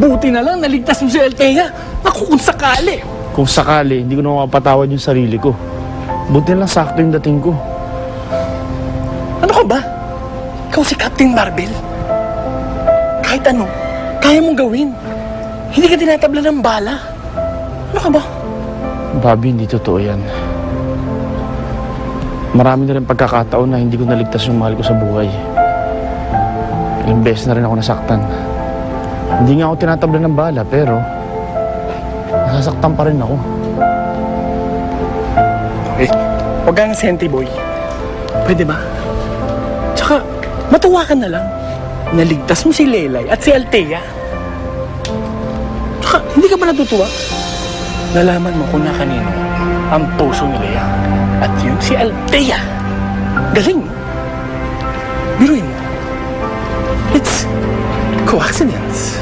Buti na lang, naligtas mo si Althea. Naku, kung sakali. Kung sakali, hindi ko na mapatawad yung sarili ko. Buti na lang sakto yung dating ko. Ano ka ba? Ikaw si Captain Marvel. Kahit ano, kaya mong gawin. Hindi ka tinatabla ng bala. Ano ka ba? Bobby, hindi totoo yan. Marami na rin pagkakataon na hindi ko naligtas yung mahal ko sa buhay. Ilang beses na rin ako nasaktan. Hindi nga ako tinatabla ng bala, pero nasasaktan pa rin ako. Eh, huwag kang senti, boy. Pwede ba? Tsaka, matuwa ka na lang. Naligtas mo si Lelay at si Althea. Tsaka, hindi ka ba natutuwa? Nalaman mo kung na kanino ang puso ni Lea. At yun si Althea. Galing, no? Biruin mo. It's coincidence.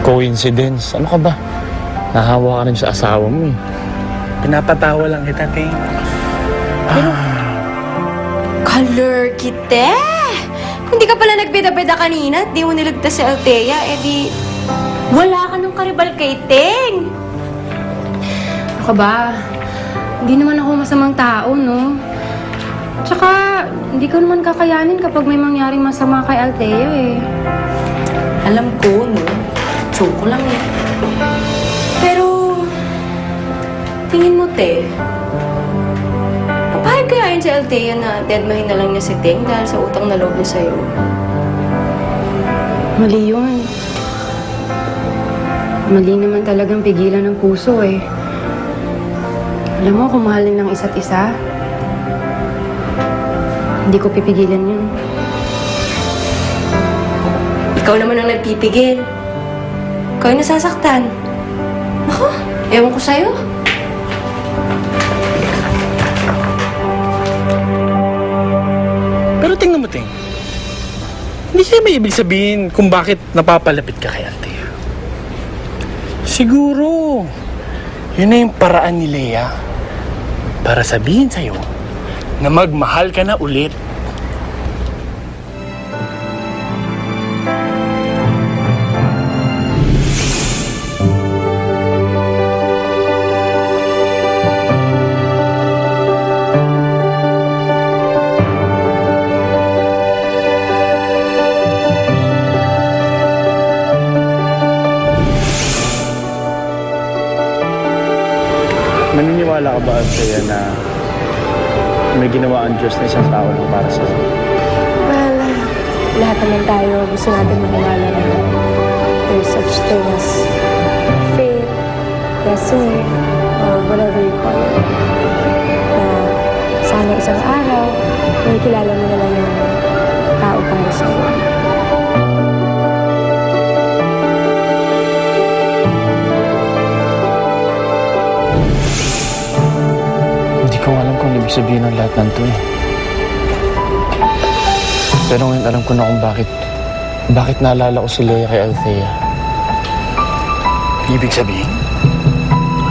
Coincidence? Ano ka ba? Nahawa ka rin sa asawa mo eh. Pinapatawa lang kita, Ting. Color kite! Kung di ka pala nagbeda-beda kanina at di mo niligtas si Althea, edi wala ka ng karibal kay Ting. Ano ka ba? Hindi naman ako masamang tao, no? Tsaka, hindi ko naman kakayanin kapag may mangyaring masama kay Althea, eh. Alam ko, no? Joke ko lang eh. Pero, tingin mo, te, papayag kaya yun si Althea na deadmahin na lang niya si Ting dahil sa utang na loob niya sa'yo? Mali yun. Mali naman talagang pigilan ng puso, eh. Alam mo, kung mahalin ng isa't isa, hindi ko pipigilan yun. Ikaw naman ang nagpipigil. Ikaw yung nasasaktan. Ako, ewan ko sa'yo. Pero tingnan mo, Ting. Hindi siya may ibig sabihin kung bakit napapalapit ka kay Althea. Siguro, yun na yung paraan ni Lea para sabihin sa'yo na magmahal ka na ulit. Naniniwala ka ba, Althea, na may ginawa ang Diyos na isang tao lang para sa'yo? Well, lahat naman tayo gusto natin maniwala na there's such thing as fate, destiny, or whatever you call it. Na sana isang araw, may kilala mo na lang yung tao para sa'yo. Hindi ko alam kung ibig sabihin ng lahat ng to eh. Pero ngayon alam ko na kung bakit naalala ko si Lea kay Althea. Ibig sabihin,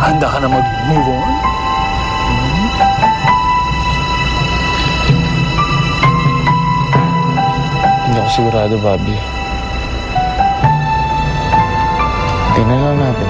handa ka na mag-move on? Hindi ako sigurado, Bobby. Tingnan lang natin.